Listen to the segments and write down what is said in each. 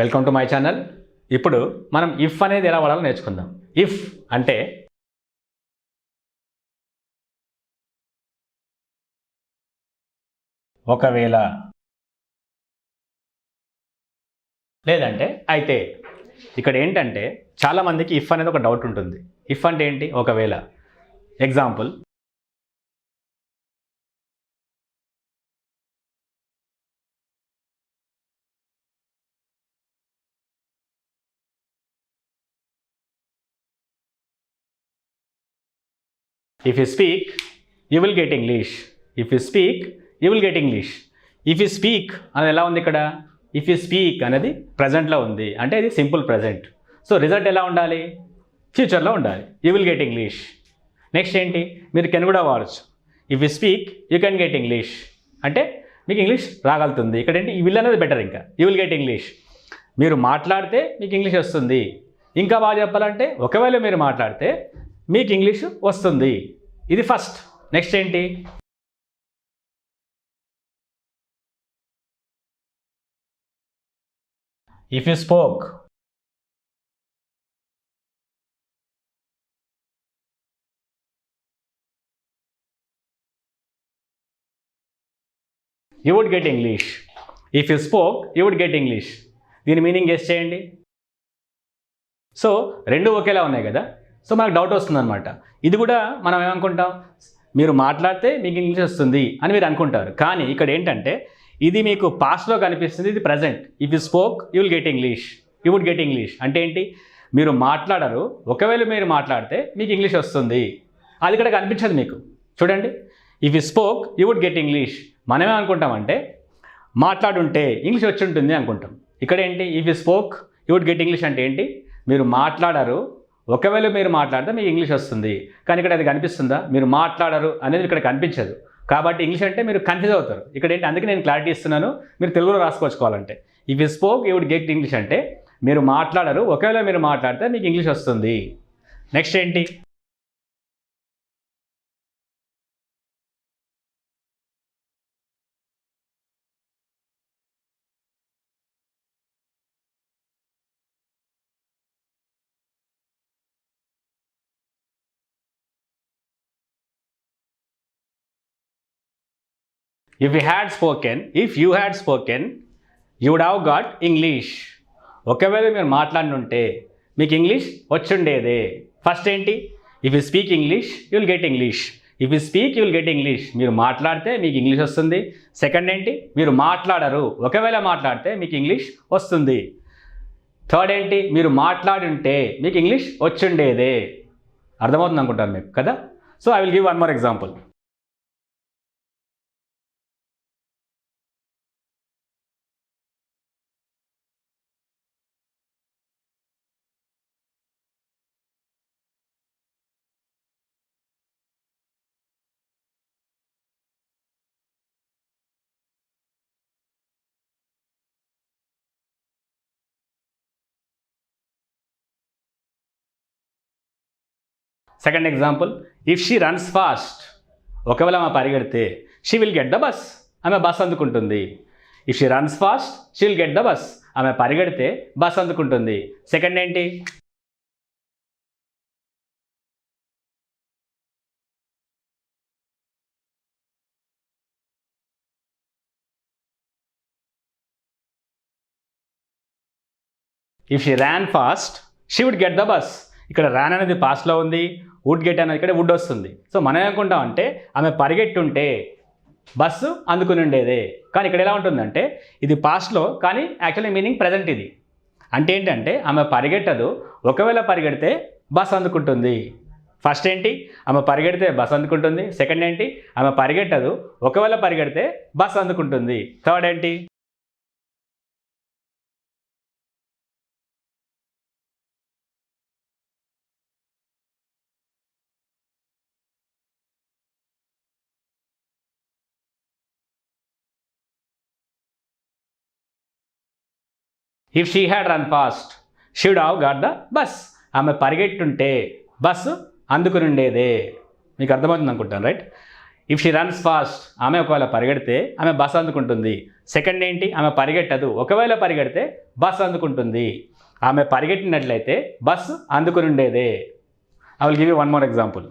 Welcome to my channel. ఇప్పుడు మనం if అనేది ఎలా వాడాలో నేర్చుకుందాం. ఇఫ్ అంటే ఒకవేళ, లేదంటే అయితే. ఇక్కడ ఏంటంటే చాలామందికి ఇఫ్ అనేది ఒక డౌట్ ఉంటుంది. ఇఫ్ అంటే ఏంటి? ఒకవేళ. Example, if you speak you will get English. if you speak you will get English. if you speak అనేది ఎలా ఉంది? ఇక్కడ if you speak అనేది ప్రజెంట్లో ఉంది, అంటే ఇది సింపుల్ ప్రజెంట్. సో రిజల్ట్ ఎలా ఉండాలి? ఫ్యూచర్లో ఉండాలి. You will get English. Next ఏంటి? మీరు కెన్ కూడా వాడచ్చు. If you speak you can get English అంటే మీకు ఇంగ్లీష్ రాగలుగుతుంది. ఇక్కడ ఏంటి? ఈ విల్ అనేది బెటర్. ఇంకా యూ విల్ గెట్ ఇంగ్లీష్. మీరు మాట్లాడితే మీకు ఇంగ్లీష్ వస్తుంది. ఇంకా బాగా చెప్పాలంటే ఒకవేళ మీరు మాట్లాడితే మీకు ఇంగ్లీష్ వస్తుంది. ఇది ఫస్ట్. నెక్స్ట్ ఏంటి? If you spoke you would get English. If you spoke you would get English. దీని మీనింగ్ గెస్ చేయండి. సో రెండు ఒకేలా ఉన్నాయి కదా. సో మనకు డౌట్ వస్తుందన్నమాట. ఇది కూడా మనం ఏమనుకుంటాం? మీరు మాట్లాడితే మీకు ఇంగ్లీష్ వస్తుంది అని మీరు అనుకుంటారు. కానీ ఇక్కడ ఏంటంటే ఇది మీకు పాస్ట్లో కనిపిస్తుంది, ఇది present. If you spoke you will get English, you would get English అంటే ఏంటి? మీరు మాట్లాడరు, ఒకవేళ మీరు మాట్లాడితే మీకు ఇంగ్లీష్ వస్తుంది. అది ఇక్కడ కనిపించదు మీకు. చూడండి, if you spoke you would get English. మనమే అనుకుంటామంటే మాట్లాడుంటే ఇంగ్లీష్ వచ్చి ఉంటుంది అనుకుంటాం. ఇక్కడ ఏంటి? If you spoke you would get English అంటే ఏంటి? మీరు మాట్లాడరు, ఒకవేళ మీరు మాట్లాడితే మీకు ఇంగ్లీష్ వస్తుంది. కానీ ఇక్కడ అది కనిపిస్తుందా? మీరు మాట్లాడరు అనేది ఇక్కడ కనిపించదు. కాబట్టి ఇంగ్లీష్ అంటే మీరు కన్ఫ్యూజ్ అవుతారు. ఇక్కడ ఏంటి? అందుకే నేను క్లారిటీ ఇస్తున్నాను, మీరు తెలుగులో రాసుకోవాలంటే. If you spoke you would get English అంటే మీరు మాట్లాడరు, ఒకవేళ మీరు మాట్లాడితే మీకు ఇంగ్లీష్ వస్తుంది. నెక్స్ట్ ఏంటి? If you had spoken, if you had spoken you would have got English. ఒకవేళ మీరు మాట్లాడినుంటే మీకు ఇంగ్లీష్ వచ్చుండేదే. ఫస్ట్ ఏంటి? If you speak English you will get English. If you speak you will get English. మీరు మాట్లాడితే మీకు ఇంగ్లీష్ వస్తుంది. సెకండ్ ఏంటి? మీరు మాట్లాడరు, ఒకవేళ మాట్లాడితే మీకు ఇంగ్లీష్ వస్తుంది. థర్డ్ ఏంటి? మీరు మాట్లాడి ఉంటే మీకు ఇంగ్లీష్ వచ్చుండేదే. అర్థమవుతుంది అనుకుంటారు మీకు కదా. So I will give one more example. Second example, if she runs fast. ఒకవేళ ఆమె పరిగెడితే she will get the bus. ఆమె బస్ అందుకుంటుంది. If she runs fast she will get the bus. ఆమె పరిగెడితే బస్ అందుకుంటుంది. సెకండ్ ఏంటి? If she ran fast she would get the bus. ఇక్కడ ర్యాన్ అనేది పాస్ట్లో ఉంది, వుడ్ గెట్ అనేది ఇక్కడ వుడ్ వస్తుంది. సో మనం ఏమనుకుంటాం అంటే ఆమె పరిగెట్టుంటే బస్సు అందుకుని ఉండేదే. కానీ ఇక్కడ ఎలా ఉంటుందంటే ఇది పాస్ట్లో, కానీ యాక్చువల్లీ మీనింగ్ ప్రజెంట్ ఇది. అంటే ఏంటంటే ఆమె పరిగెట్టదు, ఒకవేళ పరిగెడితే బస్ అందుకుంటుంది. ఫస్ట్ ఏంటి? ఆమె పరిగెడితే బస్ అందుకుంటుంది. సెకండ్ ఏంటి? ఆమె పరిగెట్టదు, ఒకవేళ పరిగెడితే బస్ అందుకుంటుంది. థర్డ్ ఏంటి? If she had run fast she would have got the bus. ఆమె పరిగెట్టుంటే బస్సు అందుకుని ఉండేదే. మీకు అర్థమవుతుంది అనుకుంటాను, right? If she runs fast, ఆమె ఒకవేళ పరిగెడితే ఆమె బస్ అందుకుంటుంది. సెకండ్ ఏంటి, ఆమె పరిగెట్టదు. ఒకవేళ పరిగెడితే బస్ అందుకుంటుంది. ఆమె పరిగెట్టినట్లయితే బస్సు అందుకుని ఉండేదే. I will give you one more example.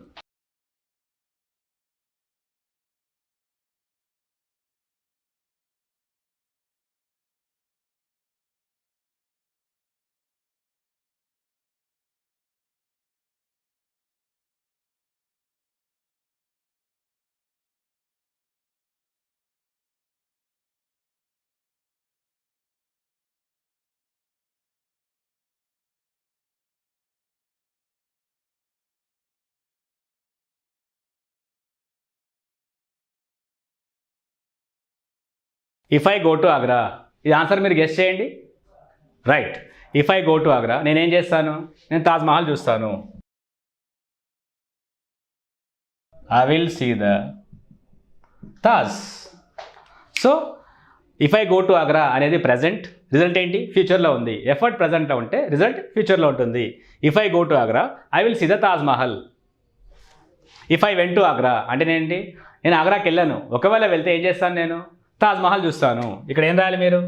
If I go to Agra, ఇది ఆన్సర్ మీరు గెస్ చేయండి. Right. If I go to Agra, నేనేం చేస్తాను, నేను తాజ్మహల్ చూస్తాను. I will see the Taj. So if I go to Agra అనేది ప్రజెంట్, రిజల్ట్ ఏంటి, ఫ్యూచర్లో ఉంది. ఎఫర్ట్ ప్రజెంట్లో ఉంటే రిజల్ట్ ఫ్యూచర్లో ఉంటుంది. If I go to Agra I will see the Taj Mahal. If I went to Agra అంటే నేనేంటి, నేను ఆగ్రాకి వెళ్ళాను. ఒకవేళ వెళ్తే ఏం చేస్తాను, నేను తాజ్మహల్ చూస్తాను. ఇక్కడ ఏం రాయాలి మీరు,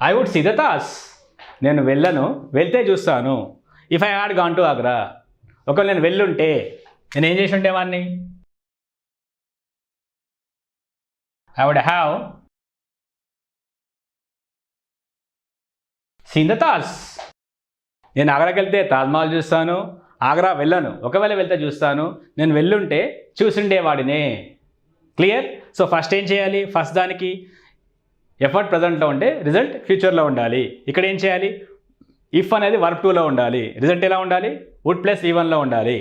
I would see the Taj. నేను వెళ్ళను, వెళ్తే చూస్తాను. If I had gone to Agra, ఒకవేళ నేను వెళ్ళుంటే నేను ఏం చేసి ఉండేవాడిని, I would have seen the Taj. నేను ఆగ్రాకి వెళ్తే తాజ్మహల్ చూస్తాను, ఆగ్రా వెళ్ళను, ఒకవేళ వెళ్తే చూస్తాను. నేను వెళ్ళుంటే చూసిండేవాడినే. క్లియర్. సో ఫస్ట్ ఏం చేయాలి, ఫస్ట్ దానికి ఎఫర్ట్ ప్రజెంట్లో ఉంటే రిజల్ట్ ఫ్యూచర్లో ఉండాలి. ఇక్కడ ఏం చేయాలి, ఇఫ్ అనేది వర్బ్ 2లో ఉండాలి. రిజల్ట్ ఎలా ఉండాలి, వుడ్ ప్లస్ V1లో ఉండాలి.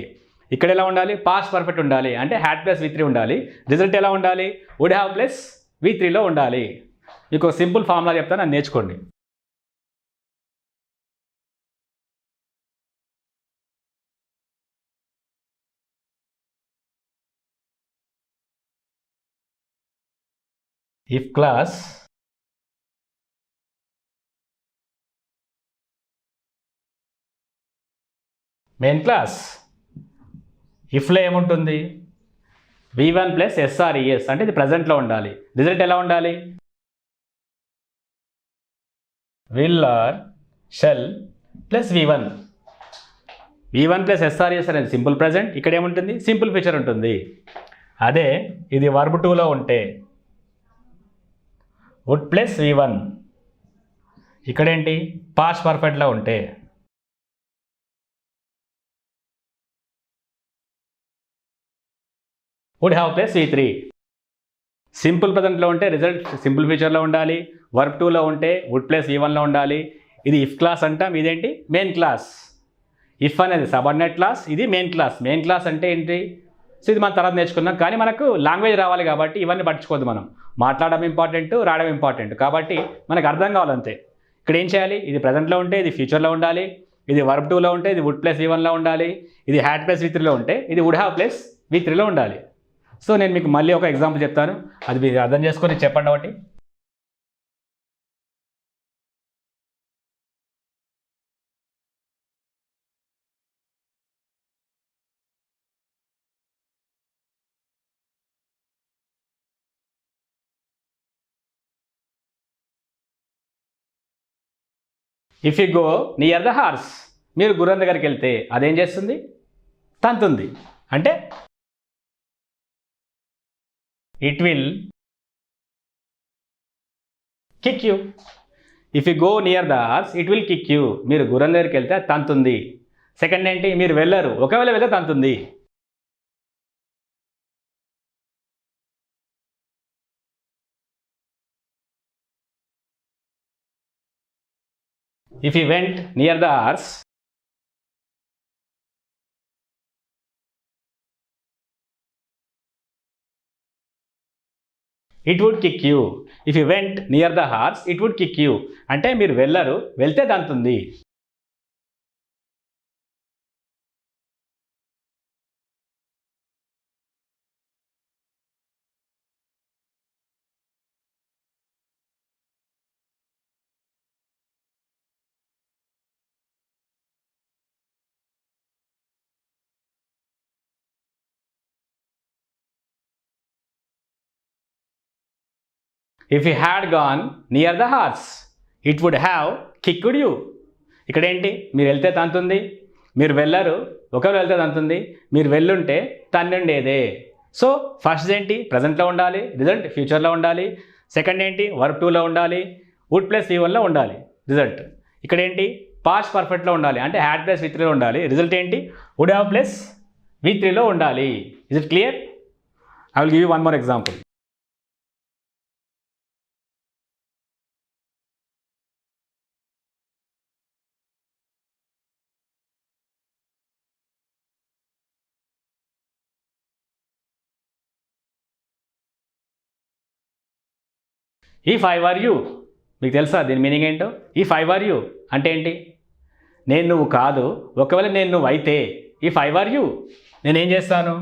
ఇక్కడ ఎలా ఉండాలి, పాస్ట్ పర్ఫెక్ట్ ఉండాలి, అంటే హ్యాడ్ ప్లస్ V3 ఉండాలి. రిజల్ట్ ఎలా ఉండాలి, వుడ్ హ్యావ్ ప్లస్ V3లో ఉండాలి. మీకు సింపుల్ ఫార్ములా చెప్తాను, అది నేర్చుకోండి. ఇఫ్ క్లాస్ మెయిన్ క్లాస్, ఇఫ్లో ఏముంటుంది, V1 ప్లస్ SRES, అంటే ఇది ప్రజెంట్లో ఉండాలి. రిజల్ట్ ఎలా ఉండాలి, will or shall plus V1. V1 plus SRES అనేది సింపుల్ ప్రజెంట్, ఇక్కడ ఏముంటుంది, సింపుల్ ఫ్యూచర్ ఉంటుంది. అదే ఇది వర్బ్ 2లో ఉంటే వుడ్ ప్లస్ V1, ఇక్కడేంటి పాస్ట్ పర్ఫెక్ట్లో ఉంటే would have plus V3. Simple ప్రజెంట్లో ఉంటే రిజల్ట్ సింపుల్ ఫ్యూచర్లో ఉండాలి. వర్బ్ 2లో ఉంటే వుడ్ ప్లస్ V1లో ఉండాలి. ఇది ఇఫ్ క్లాస్ అంటాం, ఇదేంటి మెయిన్ క్లాస్. ఇఫ్ అనేది సబార్డినేట్ క్లాస్, ఇది మెయిన్ క్లాస్. మెయిన్ క్లాస్ అంటే ఏంటి, సో ఇది మనం తర్వాత నేర్చుకున్నాం. కానీ మనకు లాంగ్వేజ్ రావాలి కాబట్టి ఇవన్నీ పట్టించుకోవద్దు. మనం మాట్లాడడం ఇంపార్టెంట్, రాయడం ఇంపార్టెంట్. కాబట్టి మనకు అర్థం కావాలంతే. ఇక్కడ ఏం చేయాలి, ఇది ప్రజెంట్లో ఉంటే ఇది ఫ్యూచర్లో ఉండాలి. ఇది వర్బ్ 2లో ఉంటే ఇది వుడ్ ప్లస్ V1లో ఉండాలి. ఇది హ్యాడ్ ప్లస్ V3లో ఉంటే ఇది వుడ్ హ్యావ్ ప్లస్ V3లో ఉండాలి. సో నేను మీకు మళ్ళీ ఒక ఎగ్జాంపుల్ చెప్తాను, అది మీరు అర్థం చేసుకొని చెప్పండి ఒకటి. If you go near the horse, మీరు గుర్రం దగ్గరికి వెళ్తే అదేం చేస్తుంది, తంతుంది. అంటే it will kick you. If you go near the horse it will kick you. మీరు గుర్రం దగ్గరికి వెళ్తే తంతుంది. సెకండ్ ఏంటి, మీరు వెళ్ళరు, ఒకవేళ వెళ్తే తంతుంది. If you went near the horse it would kick you. If you went near the horse it would kick you, అంటే మీరు వెళ్ళరు, వెళ్తే తంతుంది. If you had gone near the horse it would have kicked you. ఇక్కడ ఏంటి, మీరు వెళ్తే తంతుంది, మీరు వెళ్ళరు, ఒకవేళ వెళ్తే తంతుంది, మీరు వెళ్ళుంటే తన్నుండేదే. సో ఫస్ట్ ఏంటి, ప్రజెంట్లో ఉండాలి, రిజల్ట్ ఫ్యూచర్లో ఉండాలి. సెకండ్ ఏంటి, వర్బ్ 2లో ఉండాలి, వుడ్ ప్లస్ V1లో ఉండాలి రిజల్ట్. ఇక్కడ ఏంటి, పాస్ట్ పర్ఫెక్ట్లో ఉండాలి, అంటే హ్యాడ్ ప్లస్ V3లో ఉండాలి, రిజల్ట్ ఏంటి, వుడ్ హ్యావ్ ప్లస్ V3లో ఉండాలి. Is it clear? I will give you one more example. If I were you, మీకు తెలుసా దీని మీనింగ్ ఏంటో? ఇఫ్ ఐ వర్ యూ అంటే ఏంటి, నేను నువ్వు కాదు, ఒకవేళ నేను నువ్వు అయితే, ఇఫ్ ఐ వర్ యూ నేనేం చేస్తాను,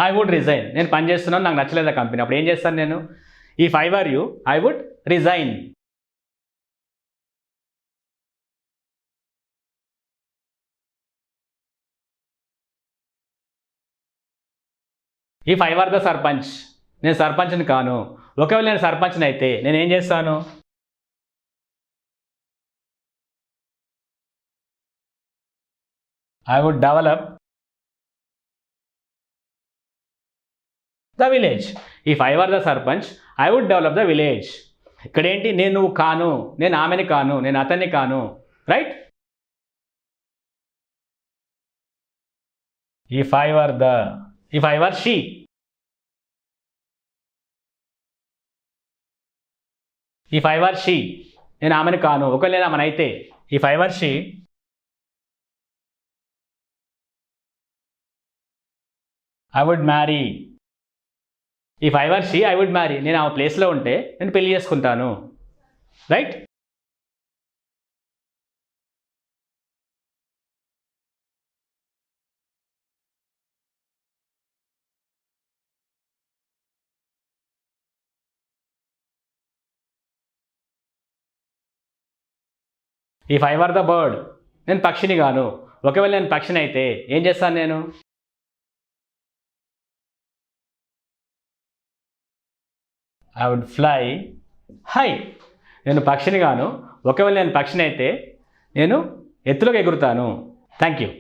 ఐ వుడ్ రిజైన్. నేను పని చేస్తున్నాను, నాకు నచ్చలేదు ఆ కంపెనీ, అప్పుడు ఏం చేస్తాను నేను, if I were you I would resign. If I were the sarpanch, నేను సర్పంచ్ని కాను, ఒకవేళ నేను సర్పంచ్ని అయితే నేనేం చేస్తాను, I would develop the village. If I were the sarpanch I would develop the village. ఇక్కడ ఏంటి, నేను నువ్వు కాను, నేను ఆమెని కాను, నేను అతన్ని కాను, right? If I were the, if I were she, if I were she నేను ఆమెను కాను, ఒకవేళ నేను ఆమెను అయితే, if I were she I would marry. If I were she I would marry, నేను ఆ ప్లేస్లో ఉంటే నేను పెళ్లి చేసుకుంటాను, right? If I were the bird, నేను పక్షిని కాను, ఒకవేళ నేను పక్షిని అయితే ఏం చేస్తాను నేను, ఐ వుడ్ ఫ్లై హై. నేను పక్షిని కాను, ఒకవేళ నేను పక్షిని అయితే నేను ఎత్తులోకి ఎగురుతాను. Thank you.